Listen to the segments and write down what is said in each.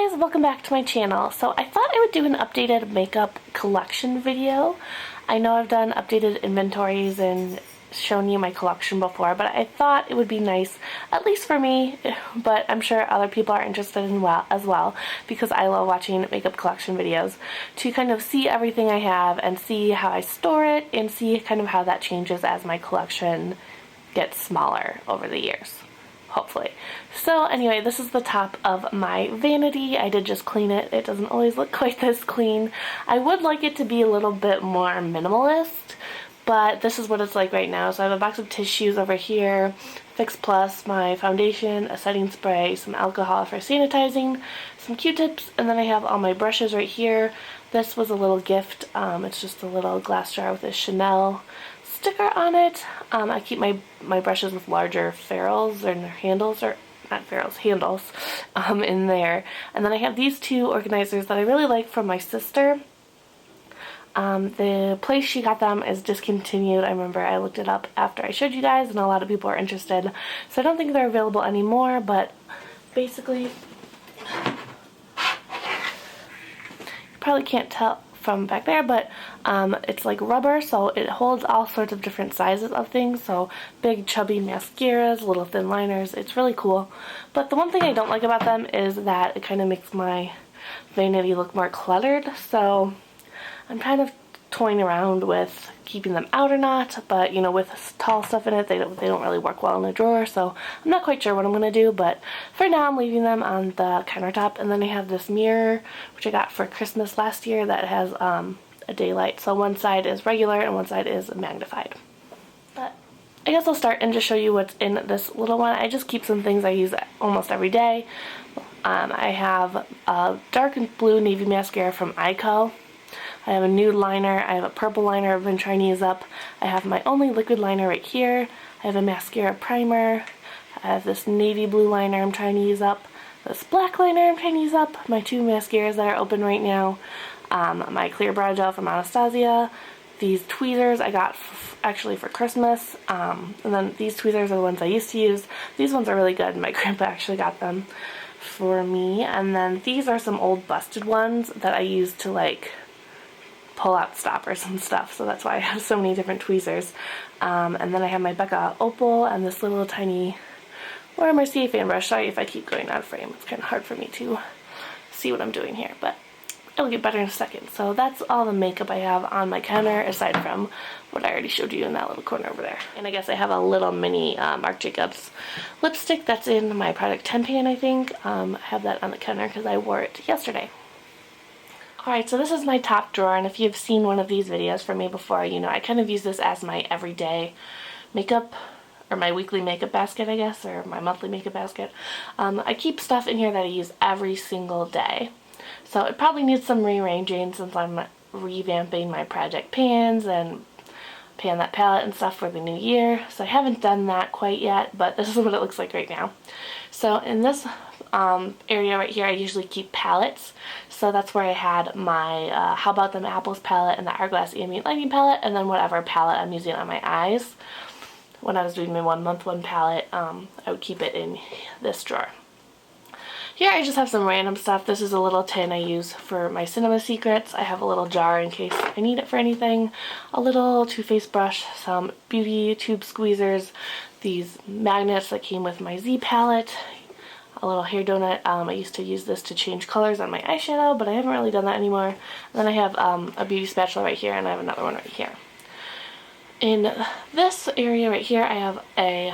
guys, welcome back to my channel. So I thought I would do an updated makeup collection video. I know I've done updated inventories and shown you my collection before, but I thought it would be nice, at least for me, but I'm sure other people are interested in as well, because I love watching makeup collection videos, to kind of see everything I have and see how I store it and see kind of how that changes as my collection gets smaller over the years. Hopefully. So anyway, this is the top of my vanity. I did just clean it. It doesn't always look quite this clean. I would like it to be a little bit more minimalist, but this is what it's like right now. So I have a box of tissues over here, Fix Plus, my foundation, a setting spray, some alcohol for sanitizing, some Q-tips, and then I have all my brushes right here. This was a little gift. It's just a little glass jar with a Chanel sticker on it. I keep my brushes with larger ferrules or handles, or not ferrules, handles, in there. And then I have these two organizers that I really like from my sister. The place she got them is discontinued. I remember I looked it up after I showed you guys, and a lot of people are interested. So I don't think they're available anymore, but basically, you probably can't tell from back there, but it's like rubber, so it holds all sorts of different sizes of things. So big chubby mascaras, little thin liners. It's really cool. But the one thing I don't like about them is that it kind of makes my vanity look more cluttered. So I'm kind of toying around with keeping them out or not, but you know, with tall stuff in it, they don't really work well in a drawer, so I'm not quite sure what I'm going to do, but for now I'm leaving them on the countertop. And then I have this mirror, which I got for Christmas last year, that has a daylight, so one side is regular and one side is magnified. But I guess I'll start and just show you what's in this little one. I just keep some things I use almost every day. I have a dark and blue navy mascara from Eyeko. I have a nude liner, I have a purple liner I've been trying to use up, I have my only liquid liner right here, I have a mascara primer, I have this navy blue liner I'm trying to use up, this black liner I'm trying to use up, my two mascaras that are open right now, my clear brow gel from Anastasia, these tweezers I got actually for Christmas, and then these tweezers are the ones I used to use. These ones are really good, my grandpa actually got them for me. And then these are some old busted ones that I use to like pull out stoppers and stuff, so that's why I have so many different tweezers. And then I have my Becca Opal and this little tiny Mercier fan brush. Sorry if I keep going out of frame, it's kind of hard for me to see what I'm doing here, but it'll get better in a second. So that's all the makeup I have on my counter, aside from what I already showed you in that little corner over there. And I guess I have a little mini Marc Jacobs lipstick that's in my Product 10 pan, I think. I have that on the counter because I wore it yesterday. Alright, so this is my top drawer, and if you've seen one of these videos from me before, you know I kind of use this as my everyday makeup, or my weekly makeup basket, I guess, or my monthly makeup basket. I keep stuff in here that I use every single day. So it probably needs some rearranging since I'm revamping my project pans and pan that palette and stuff for the new year. So I haven't done that quite yet, but this is what it looks like right now. So in this area right here, I usually keep palettes. So that's where I had my How About Them Apples palette and the Hourglass Ambient Lighting palette, and then whatever palette I'm using on my eyes. When I was doing my 1 month 1 palette, I would keep it in this drawer. Here I just have some random stuff. This is a little tin I use for my Cinema Secrets. I have a little jar in case I need it for anything. A little Too Faced brush, some beauty tube squeezers, these magnets that came with my Z palette, a little hair donut. I used to use this to change colors on my eyeshadow, but I haven't really done that anymore. And then I have a beauty spatula right here, and I have another one right here. In this area right here, I have a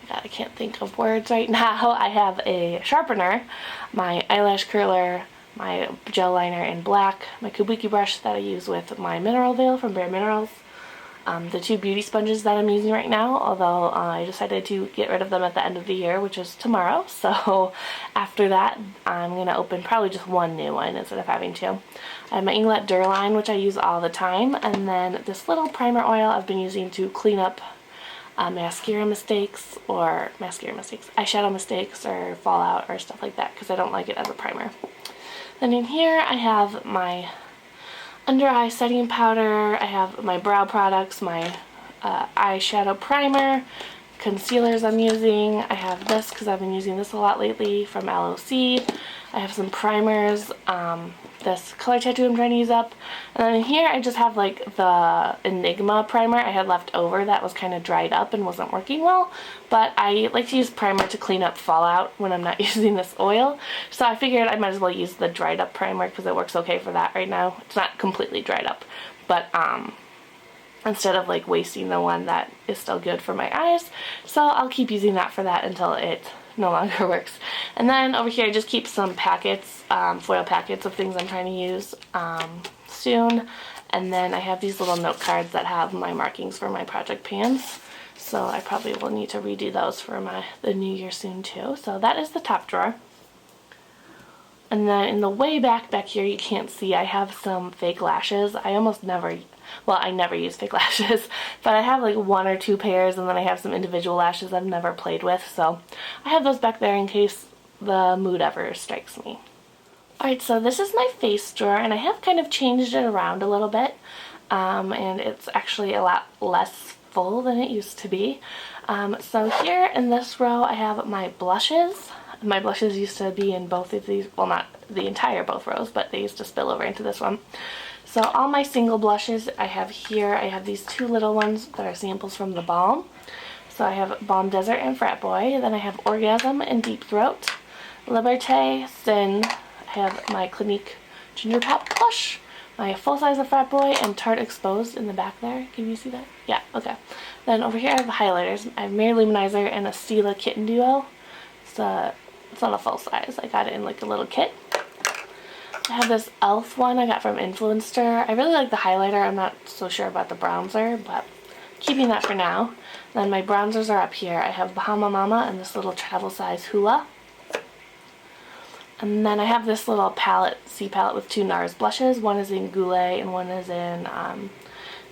God, I can't think of words right now. I have a sharpener, my eyelash curler, my gel liner in black, my kabuki brush that I use with my mineral veil from Bare Minerals, the two beauty sponges that I'm using right now, although I decided to get rid of them at the end of the year, which is tomorrow. So after that, I'm going to open probably just one new one instead of having two. I have my Inglot Durline, which I use all the time, and then this little primer oil I've been using to clean up eyeshadow mistakes or fallout or stuff like that, because I don't like it as a primer. Then in here I have my under eye setting powder, I have my brow products, my eyeshadow primer, concealers I'm using. I have this because I've been using this a lot lately from LOC. I have some primers, this Color Tattoo I'm trying to use up. And then in here I just have like the Enigma primer I had left over that was kind of dried up and wasn't working well. But I like to use primer to clean up fallout when I'm not using this oil. So I figured I might as well use the dried up primer because it works okay for that right now. It's not completely dried up, but instead of like wasting the one that is still good for my eyes. So I'll keep using that for that until it no longer works. And then over here I just keep some packets, foil packets of things I'm trying to use soon. And then I have these little note cards that have my markings for my project pans. So I probably will need to redo those for the new year soon too. So that is the top drawer. And then in the way back here you can't see, I have some fake lashes. I never use fake lashes, but I have like 1 or 2 pairs, and then I have some individual lashes I've never played with, so I have those back there in case the mood ever strikes me. Alright, so this is my face drawer, and I have kind of changed it around a little bit, and it's actually a lot less full than it used to be. So here in this row I have my blushes. My blushes used to be in both of these, well, not the entire both rows, but they used to spill over into this one. So all my single blushes I have here. I have these 2 little ones that are samples from the Balm. So I have Balm Desert and Frat Boy. Then I have Orgasm and Deep Throat, Liberté, Sin. I have my Clinique Ginger Pop Blush, my full size of Frat Boy, and Tarte Exposed in the back there. Can you see that? Yeah, okay. Then over here I have the highlighters. I have Mere Luminizer and a Stila Kitten Duo. It's not a full size. I got it in like a little kit. I have this e.l.f. one I got from Influenster. I really like the highlighter. I'm not so sure about the bronzer, but keeping that for now. Then my bronzers are up here. I have Bahama Mama and this little travel size Hoola. And then I have this little palette, C palette with 2 NARS blushes. One is in Goulet and one is in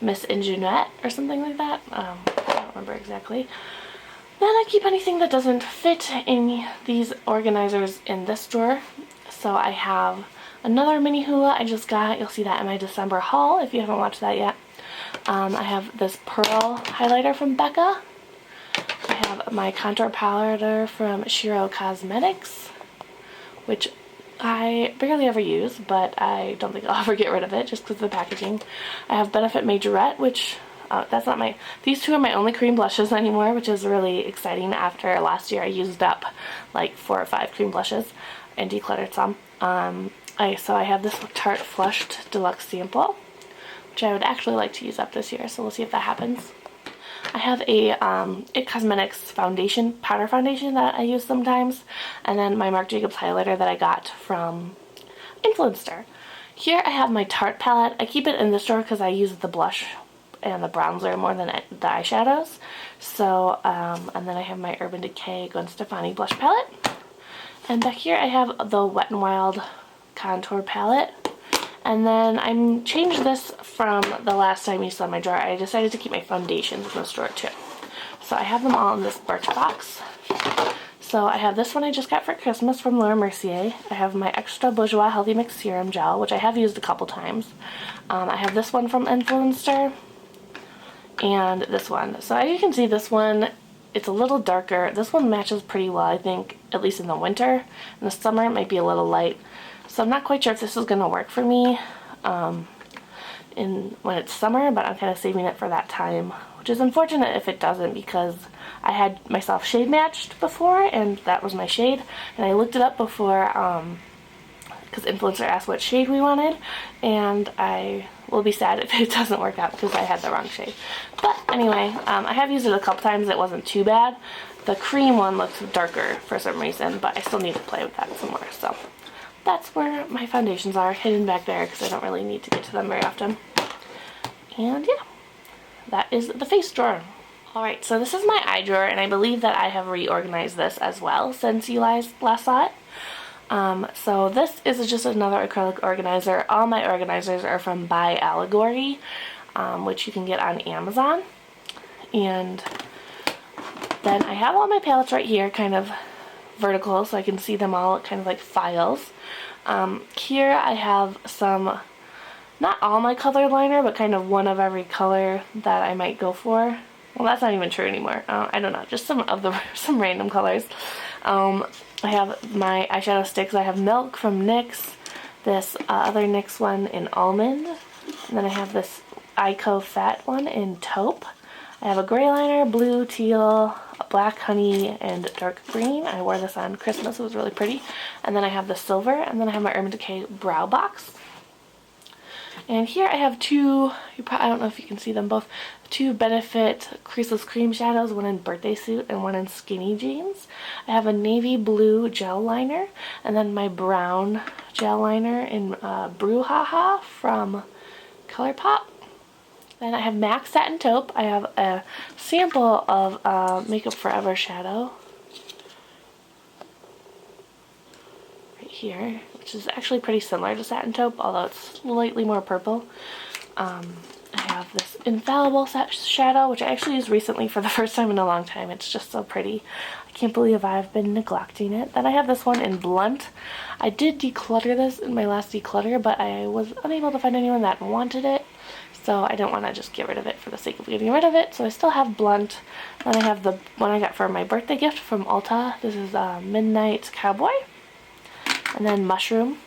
Miss Ingenuette or something like that. I don't remember exactly. Then I keep anything that doesn't fit in these organizers in this drawer. So I have another mini Hoola I just got. You'll see that in my December haul if you haven't watched that yet. I have this Pearl highlighter from Becca. I have my contour powder from Shiro Cosmetics, which I barely ever use, but I don't think I'll ever get rid of it just because of the packaging. I have Benefit Majorette, which that's not my, these 2 are my only cream blushes anymore, which is really exciting. After last year I used up like 4 or 5 cream blushes and decluttered some. So I have this Tarte Flushed Deluxe sample, which I would actually like to use up this year, so we'll see if that happens. I have a IT Cosmetics foundation, powder foundation that I use sometimes, and then my Marc Jacobs highlighter that I got from Influenster. Here I have my Tarte palette. I keep it in this drawer because I use the blush and the bronzer more than the eyeshadows. So, and then I have my Urban Decay Gwen Stefani blush palette. And back here I have the Wet n Wild contour palette. And then I changed this from the last time you saw my drawer. I decided to keep my foundations in this drawer too. So I have them all in this Birchbox. So I have this one I just got for Christmas from Laura Mercier. I have my Extra Bourjois Healthy Mix Serum Gel, which I have used a couple times. I have this one from Influenster. And this one. So as you can see, this one, it's a little darker. This one matches pretty well, I think, at least in the winter. In the summer it might be a little light. So I'm not quite sure if this is going to work for me when it's summer, but I'm kind of saving it for that time, which is unfortunate if it doesn't, because I had myself shade matched before and that was my shade, and I looked it up before because Influencer asked what shade we wanted, and I will be sad if it doesn't work out because I had the wrong shade. But anyway, I have used it a couple times. It wasn't too bad. The cream one looks darker for some reason, but I still need to play with that some more. So that's where my foundations are, hidden back there because I don't really need to get to them very often. And yeah, that is the face drawer. Alright, so this is my eye drawer, and I believe that I have reorganized this as well since you last saw it. So this is just another acrylic organizer. All my organizers are from By Allegory, which you can get on Amazon. And then I have all my palettes right here, kind of vertical, so I can see them all kind of like files. Here I have some, not all my colored liner, but kind of one of every color that I might go for. Well, that's not even true anymore. I don't know, just some random colors. I have my eyeshadow sticks. I have Milk from NYX, this other NYX one in Almond, and then I have this Ico Fat one in Taupe. I have a gray liner, blue, teal, black honey, and dark green. I wore this on Christmas. It was really pretty. And then I have the silver, and then I have my Urban Decay brow box. And here I have two, I don't know if you can see them both, two Benefit Creaseless Cream Shadows, one in Birthday Suit and one in Skinny Jeans. I have a navy blue gel liner, and then my brown gel liner in Brouhaha from ColourPop. Then I have MAC Satin Taupe. I have a sample of Makeup Forever shadow right here, which is actually pretty similar to Satin Taupe, although it's slightly more purple. I have this Infallible shadow, which I actually used recently for the first time in a long time. It's just so pretty. I can't believe I've been neglecting it. Then I have this one in Blunt. I did declutter this in my last declutter, but I was unable to find anyone that wanted it. So I didn't want to just get rid of it for the sake of getting rid of it. So I still have Blunt. Then I have the one I got for my birthday gift from Ulta. This is Midnight Cowboy. And then Mushroom.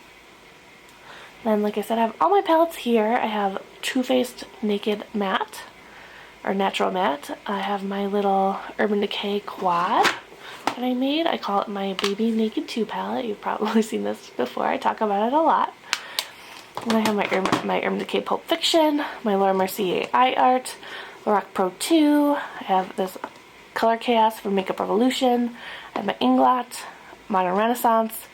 Then, like I said, I have all my palettes here. I have Too Faced Naked Matte, or Natural Matte. I have my little Urban Decay Quad that I made. I call it my Baby Naked 2 palette. You've probably seen this before. I talk about it a lot. And I have my Urban Decay Pulp Fiction, my Laura Mercier Eye Art, Lorac Pro 2. I have this Color Chaos from Makeup Revolution. I have my Inglot, Modern Renaissance,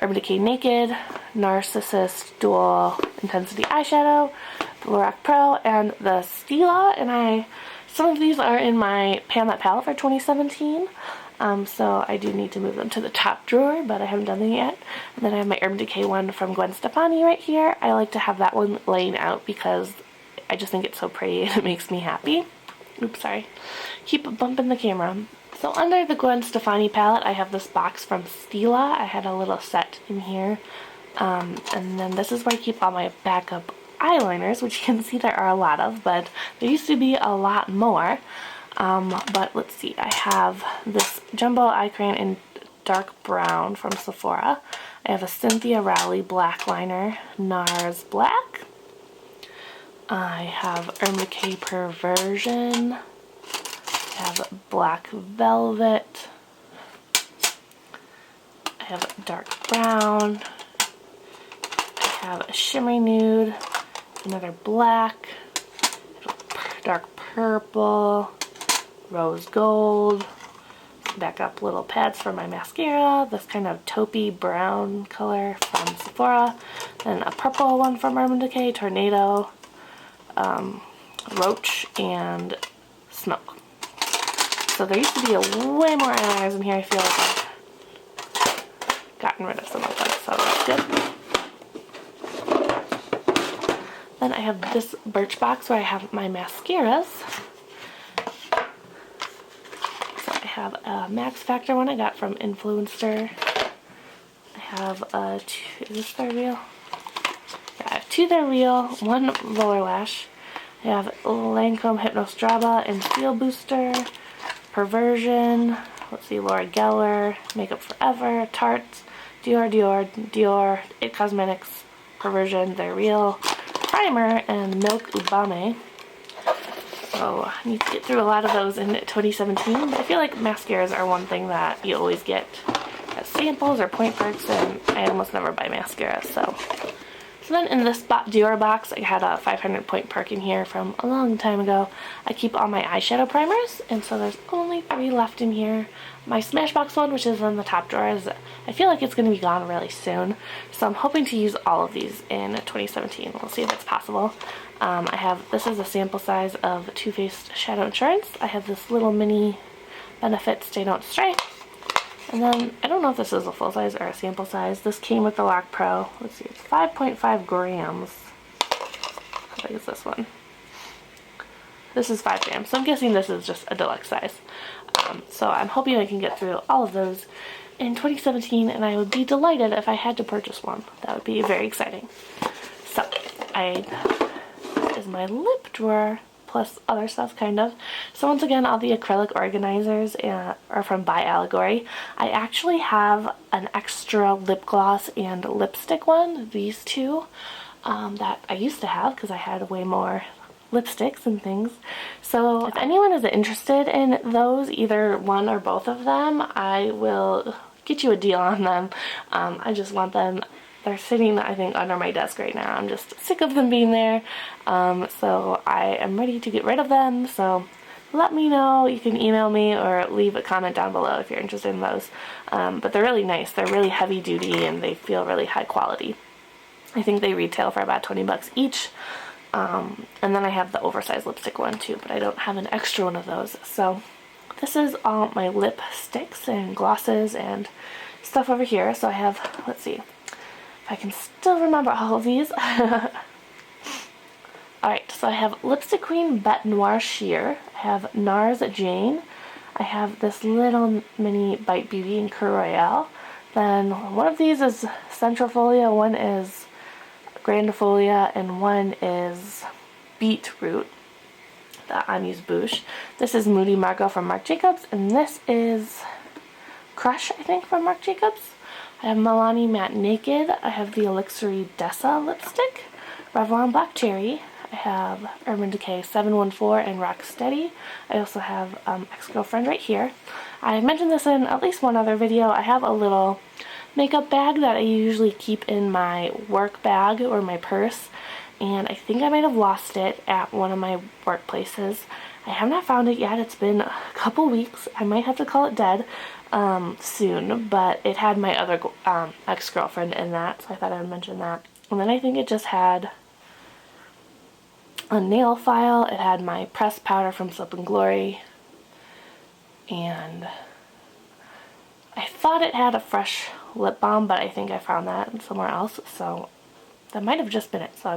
Urban Decay Naked, Narcissus Dual Intensity Eyeshadow, the Lorac Pro, and the Stila. And some of these are in my Pan palette for 2017. So I do need to move them to the top drawer, but I haven't done them yet. And then I have my Urban Decay one from Gwen Stefani right here. I like to have that one laying out because I just think it's so pretty and it makes me happy. Oops, sorry. Keep bumping the camera. So under the Gwen Stefani palette, I have this box from Stila. I had a little set in here. And then this is where I keep all my backup eyeliners, which you can see there are a lot of, but there used to be a lot more. But let's see, I have this Jumbo Eye Crayon in dark brown from Sephora. I have a Cynthia Rowley black liner, NARS black. I have Urban Decay Perversion. I have Black Velvet. I have dark brown. I have a shimmery nude, another black, dark purple, rose gold, back up little pads for my mascara, this kind of taupey brown color from Sephora, then a purple one from Urban Decay, Tornado, Roach, and Smoke. So there used to be way more eyeliners in here. I feel like I've gotten rid of some of them, so that's good. Then I have this Birchbox where I have my mascaras. I have a Max Factor one I got from Influencer. I have is this They're Real? Yeah, I have two They're Real, one Roller Lash. I have Lancome Hypnostraba and Steel Booster, Perversion, let's see, Laura Geller, Makeup Forever, Tarte, Dior, It Cosmetics, Perversion, They're Real, Primer, and Milk Ubame. So I need to get through a lot of those in 2017, but I feel like mascaras are one thing that you always get as samples or point perks, and I almost never buy mascara. So then in this Dior box, I had a 500 point perk in here from a long time ago. I keep all my eyeshadow primers, and so there's only 3 left in here. My Smashbox one, which is in the top drawer, I feel like it's going to be gone really soon, so I'm hoping to use all of these in 2017. We'll see if it's possible. This is a sample size of Too Faced Shadow Insurance. I have this little mini Benefit Stay Don't Stray. And then, I don't know if this is a full size or a sample size. This came with the Lock Pro. Let's see, it's 5.5 grams. How big is this one? This is 5 grams, so I'm guessing this is just a deluxe size. So I'm hoping I can get through all of those in 2017, and I would be delighted if I had to purchase one. That would be very exciting. So, is my lip drawer plus other stuff, kind of. So once again, all the acrylic organizers are from By Allegory. I actually have an extra lip gloss and lipstick one, these two, that I used to have because I had way more lipsticks and things. So if anyone is interested in those, either one or both of them, I will get you a deal on them. I just want them. They're sitting, I think, under my desk right now. I'm just sick of them being there. So I am ready to get rid of them. So let me know. You can email me or leave a comment down below if you're interested in those. But they're really nice. They're really heavy duty and they feel really high quality. I think they retail for about 20 bucks each. And then I have the oversized lipstick one too, but I don't have an extra one of those. So this is all my lipsticks and glosses and stuff over here. So I have, let's see if I can still remember all of these. Alright, so I have Lipstick Queen Bete Noir Sheer. I have NARS Jane. I have this little mini Bite Beauty in Coeur Royale. Then one of these is Centrifolia, one is Grandifolia, and one is Beetroot, the Amuse-Bouche. This is Moody Margot from Marc Jacobs, and this is Crush, I think, from Marc Jacobs. I have Milani Matte Naked. I have the Elixir Dessa lipstick. Revlon Black Cherry. I have Urban Decay 714 and Rocksteady. I also have Ex-Girlfriend right here. I mentioned this in at least one other video. I have a little makeup bag that I usually keep in my work bag or my purse, and I think I might have lost it at one of my workplaces. I have not found it yet. It's been a couple weeks. I might have to call it dead soon, but it had my other ex-girlfriend in that, so I thought I would mention that. And then I think it just had a nail file. It had my pressed powder from Slip and Glory, and I thought it had a fresh lip balm, but I think I found that somewhere else, so that might have just been it. So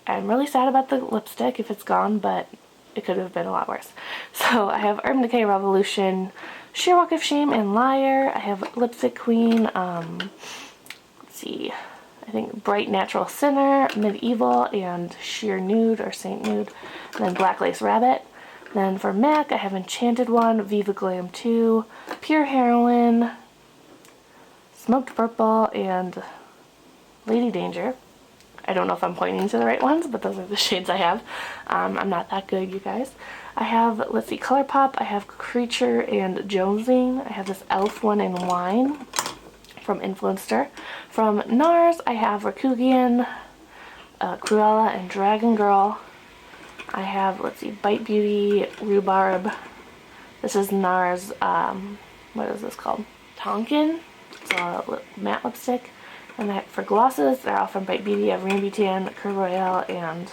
I'm really sad about the lipstick if it's gone, but it could have been a lot worse. So I have Urban Decay Revolution, Sheer Walk of Shame, and Liar. I have Lipstick Queen, let's see, I think Bright Natural Sinner, Medieval, and Sheer Nude or Saint Nude, and then Black Lace Rabbit. Then for MAC, I have Enchanted One, Viva Glam 2, Pure Heroine, Smoked Purple, and Lady Danger. I don't know if I'm pointing to the right ones, but those are the shades I have. I'm not that good, you guys. I have, let's see, ColourPop. I have Creature and Jonesing. I have this e.l.f. one in Wine from Influencer. From NARS, I have Rakugan, Cruella, and Dragon Girl. I have, let's see, Bite Beauty, Rhubarb. This is NARS, what is this called? Tonkin. It's a matte lipstick. And for glosses, they're all from Bite Beauty. I have Rambutan, Coeur Royale, and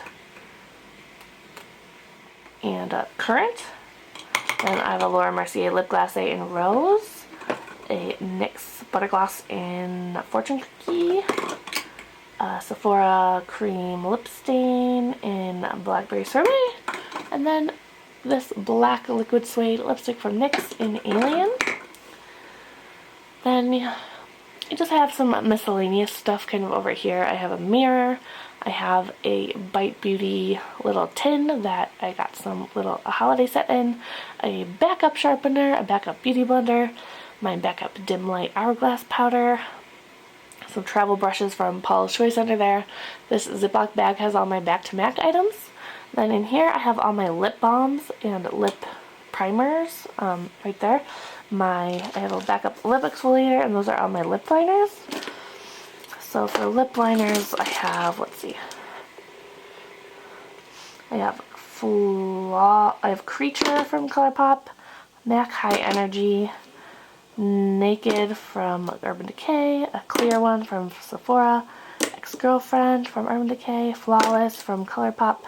Currant. Then I have a Laura Mercier Lip Glacé in Rose. A NYX Butter Gloss in Fortune Cookie. Sephora Cream Lip Stain in Blackberry Sorbet. And then this black liquid suede lipstick from NYX in Alien. Then I just have some miscellaneous stuff kind of over here. I have a mirror. I have a Bite Beauty little tin that I got a holiday set in. A backup sharpener, a backup beauty blender, my backup dim light hourglass powder, some travel brushes from Paula's Choice under there. This Ziploc bag has all my Back to MAC items. Then in here I have all my lip balms and lip primers right there. I have a backup lip exfoliator, and those are all my lip liners. So for lip liners, I have, let's see, I have Creature from ColourPop, MAC High Energy, Naked from Urban Decay, a clear one from Sephora, Ex-Girlfriend from Urban Decay, Flawless from ColourPop,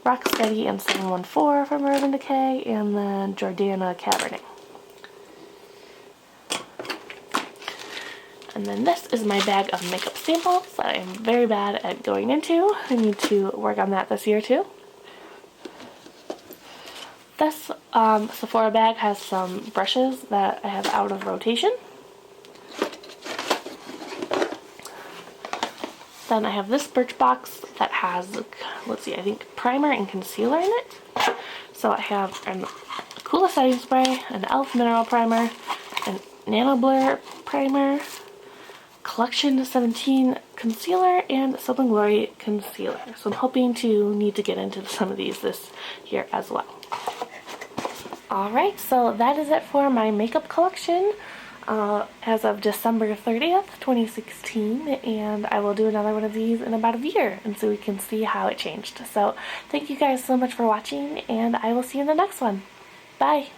Rocksteady and 714 from Urban Decay, and then Jordana Cabernet. And then this is my bag of makeup samples that I'm very bad at going into. I need to work on that this year too. This Sephora bag has some brushes that I have out of rotation. Then I have this Birchbox that has, let's see, I think primer and concealer in it. So I have a Coola setting spray, an e.l.f. mineral primer, an Nano Blur primer, Collection 17 concealer, and Soap & Glory concealer. So I'm hoping to need to get into some of these this year as well. Alright, so that is it for my makeup collection as of December 30th, 2016, and I will do another one of these in about a year, and so we can see how it changed. So thank you guys so much for watching, and I will see you in the next one. Bye!